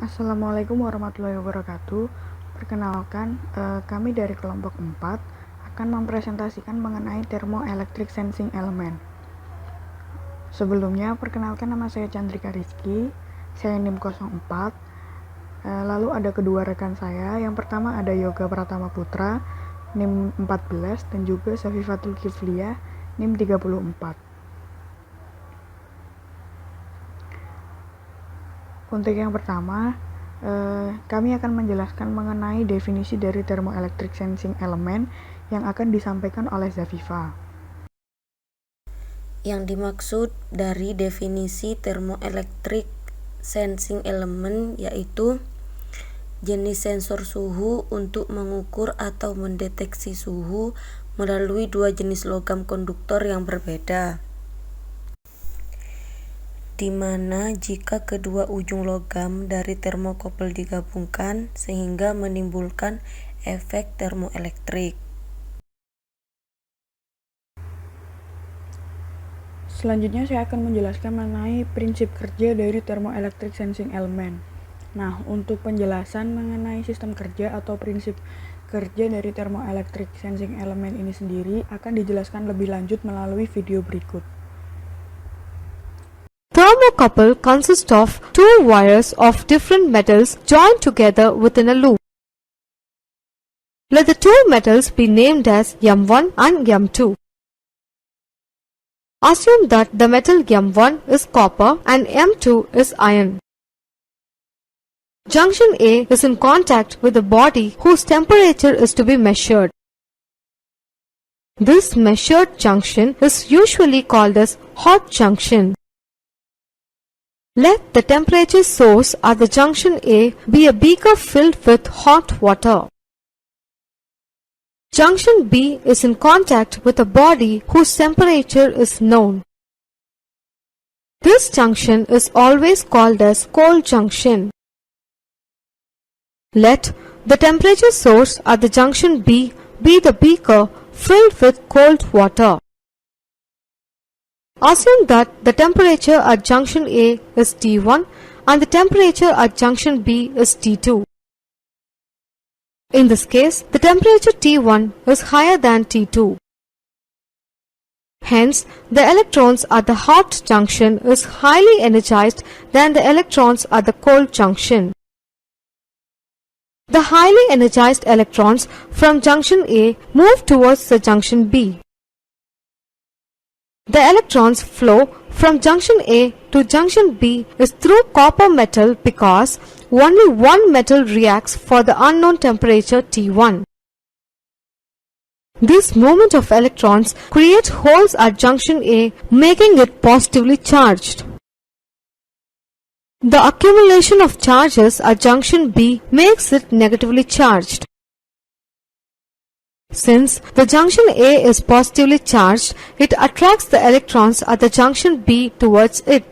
Assalamualaikum warahmatullahi wabarakatuh. Perkenalkan, kami dari kelompok 4 akan mempresentasikan mengenai thermoelectric sensing element. Sebelumnya, perkenalkan nama saya Chandrika Rizky, saya NIM 04. Lalu ada kedua rekan saya. Yang pertama ada Yoga Pratama Putra, NIM 14, dan juga Safifatul Kifliyah, NIM 34. Untuk yang pertama, kami akan menjelaskan mengenai definisi dari thermoelectric sensing element yang akan disampaikan oleh Zafifa. Yang dimaksud dari definisi thermoelectric sensing element yaitu jenis sensor suhu untuk mengukur atau mendeteksi suhu melalui dua jenis logam konduktor yang berbeda, di mana jika kedua ujung logam dari termokopel digabungkan sehingga menimbulkan efek termoelektrik. Selanjutnya saya akan menjelaskan mengenai prinsip kerja dari thermoelectric sensing element. Nah, untuk penjelasan mengenai sistem kerja atau prinsip kerja dari thermoelectric sensing element ini sendiri akan dijelaskan lebih lanjut melalui video berikut. Thermocouple consists of two wires of different metals joined together within a loop. Let the two metals be named as M1 and M2. Assume that the metal M1 is copper and M2 is iron. Junction A is in contact with the body whose temperature is to be measured. This measured junction is usually called as hot junction. Let the temperature source at the junction A be a beaker filled with hot water. Junction B is in contact with a body whose temperature is known. This junction is always called as cold junction. Let the temperature source at the junction B be the beaker filled with cold water. Assume that the temperature at junction A is T1 and the temperature at junction B is T2. In this case, the temperature T1 is higher than T2. Hence, the electrons at the hot junction is highly energized than the electrons at the cold junction. The highly energized electrons from junction A move towards the junction B. The electrons flow from junction A to junction B is through copper metal because only one metal reacts for the unknown temperature T1. This movement of electrons creates holes at junction A, making it positively charged. The accumulation of charges at junction B makes it negatively charged. Since the junction A is positively charged, it attracts the electrons at the junction B towards it.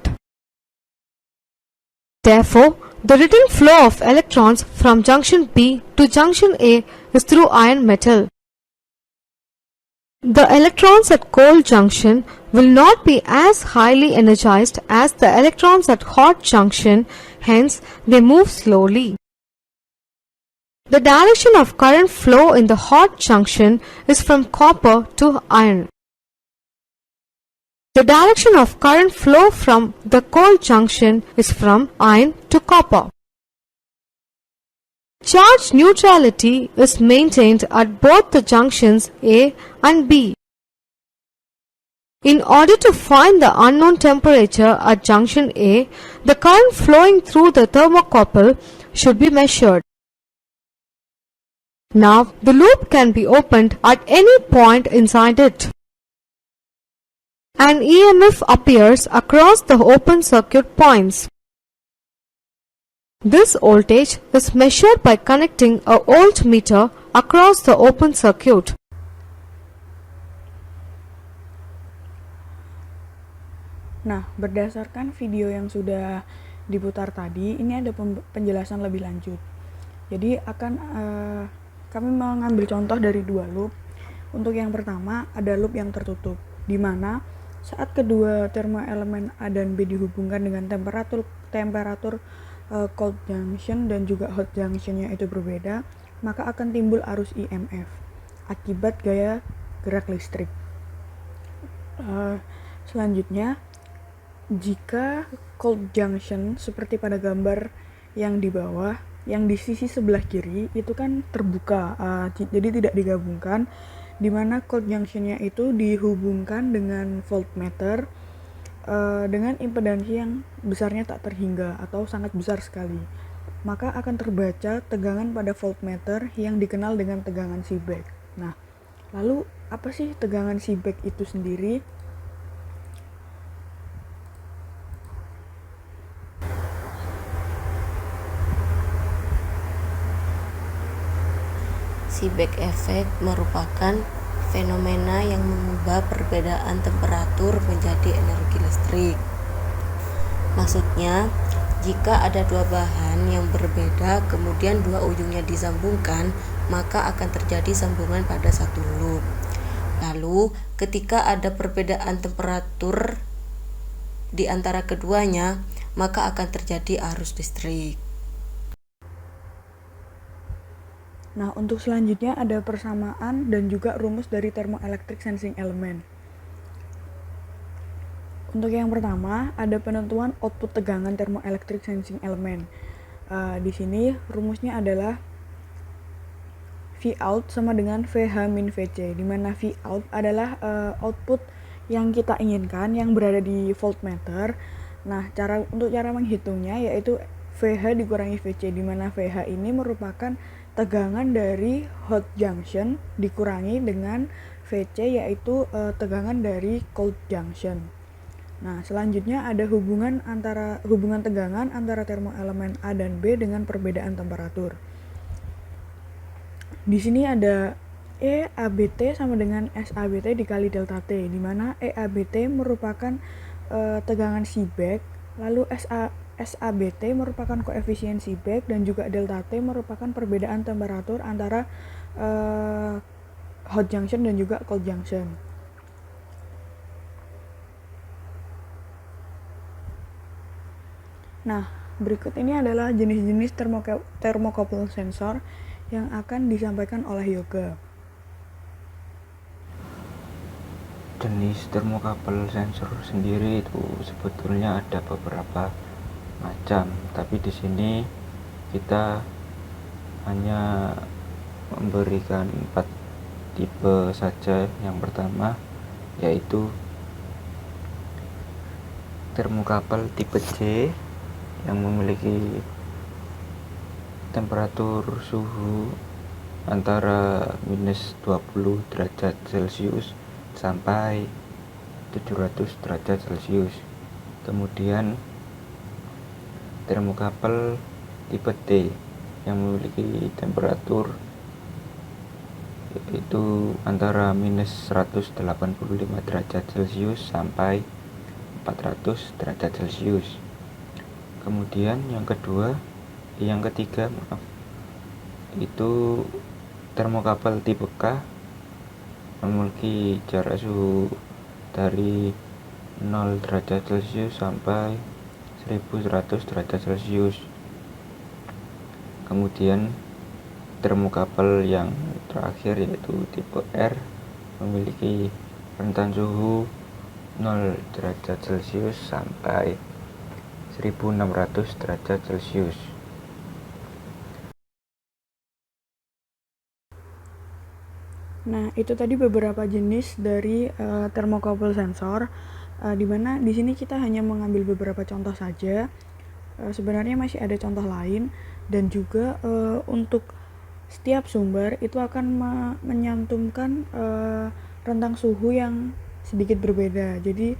Therefore, the written flow of electrons from junction B to junction A is through iron metal. The electrons at cold junction will not be as highly energized as the electrons at hot junction, hence they move slowly. The direction of current flow in the hot junction is from copper to iron. The direction of current flow from the cold junction is from iron to copper. Charge neutrality is maintained at both the junctions A and B. In order to find the unknown temperature at junction A, the current flowing through the thermocouple should be measured. Now, the loop can be opened at any point inside it. An EMF appears across the open circuit points. This voltage is measured by connecting a voltmeter across the open circuit. Nah, berdasarkan video yang sudah diputar tadi, ini ada penjelasan lebih lanjut. Jadi kami mengambil contoh dari dua loop. Untuk yang pertama ada loop yang tertutup, di mana saat kedua termoelemen A dan B dihubungkan dengan temperatur cold junction dan juga hot junctionnya itu berbeda, maka akan timbul arus IMF akibat gaya gerak listrik. Selanjutnya, jika cold junction seperti pada gambar yang di bawah, yang di sisi sebelah kiri itu kan terbuka, jadi tidak digabungkan, di mana cold junctionnya itu dihubungkan dengan voltmeter dengan impedansi yang besarnya tak terhingga atau sangat besar sekali, maka akan terbaca tegangan pada voltmeter yang dikenal dengan tegangan Seebeck. Nah, lalu apa sih tegangan Seebeck itu sendiri? Seebeck effect merupakan fenomena yang mengubah perbedaan temperatur menjadi energi listrik. Maksudnya, jika ada dua bahan yang berbeda kemudian dua ujungnya disambungkan, maka akan terjadi sambungan pada satu loop. Lalu, ketika ada perbedaan temperatur di antara keduanya, maka akan terjadi arus listrik. Nah, untuk selanjutnya ada persamaan dan juga rumus dari thermoelectric sensing element. Untuk yang pertama, ada penentuan output tegangan thermoelectric sensing element. Di sini rumusnya adalah Vout sama dengan VH min VC, di mana Vout adalah output yang kita inginkan yang berada di voltmeter. Nah, untuk cara menghitungnya yaitu VH dikurangi VC, di mana VH ini merupakan tegangan dari hot junction dikurangi dengan VC yaitu tegangan dari cold junction. Nah, selanjutnya ada hubungan tegangan antara termoelemen A dan B dengan perbedaan temperatur. Di sini ada EABT sama dengan SABT dikali delta T, di mana EABT merupakan tegangan Seebeck, lalu SABT merupakan koefisien Seebeck, dan juga delta T merupakan perbedaan temperatur antara hot junction dan juga cold junction. Nah, berikut ini adalah jenis-jenis thermocouple sensor yang akan disampaikan oleh Yoga. Jenis thermocouple sensor sendiri itu sebetulnya ada beberapa macam, tapi di sini kita hanya memberikan 4 tipe saja. Yang pertama yaitu thermocouple tipe C yang memiliki temperatur suhu antara minus 20 derajat Celcius sampai 700 derajat Celcius. Kemudian thermocouple tipe T yang memiliki temperatur itu antara minus 185 derajat Celcius sampai 400 derajat Celcius. Kemudian yang ketiga itu thermocouple tipe K memiliki jarak suhu dari 0 derajat Celcius sampai 1100 derajat Celcius. Kemudian thermocouple yang terakhir yaitu tipe R memiliki rentan suhu 0 derajat Celcius sampai 1600 derajat Celcius. Nah, itu tadi beberapa jenis dari thermocouple sensor, di mana di sini kita hanya mengambil beberapa contoh saja. Sebenarnya masih ada contoh lain, dan juga untuk setiap sumber itu akan menyantumkan rentang suhu yang sedikit berbeda. Jadi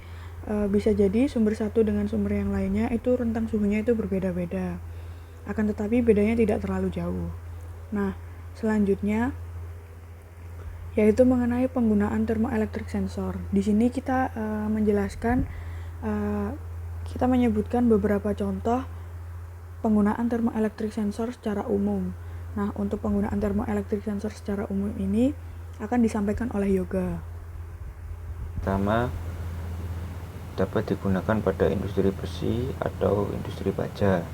bisa jadi sumber satu dengan sumber yang lainnya itu rentang suhunya itu berbeda-beda. Akan tetapi bedanya tidak terlalu jauh. Nah, selanjutnya yaitu mengenai penggunaan thermoelectric sensor. Di sini kita kita menyebutkan beberapa contoh penggunaan thermoelectric sensor secara umum. Nah, untuk penggunaan thermoelectric sensor secara umum ini akan disampaikan oleh Yoga. Pertama, dapat digunakan pada industri besi atau industri baja.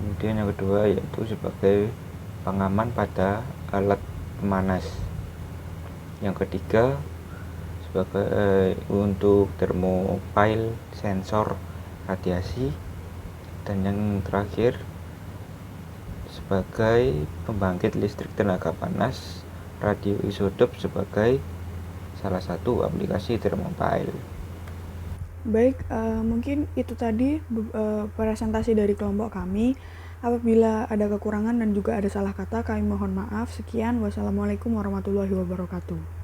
Kemudian yang kedua yaitu sebagai pengaman pada alat pemanas. Yang ketiga sebagai untuk thermopile sensor radiasi. Dan yang terakhir sebagai pembangkit listrik tenaga panas radioisotop sebagai salah satu aplikasi thermopile. Baik, mungkin itu tadi presentasi dari kelompok kami. Apabila ada kekurangan dan juga ada salah kata, kami mohon maaf. Sekian, wassalamualaikum warahmatullahi wabarakatuh.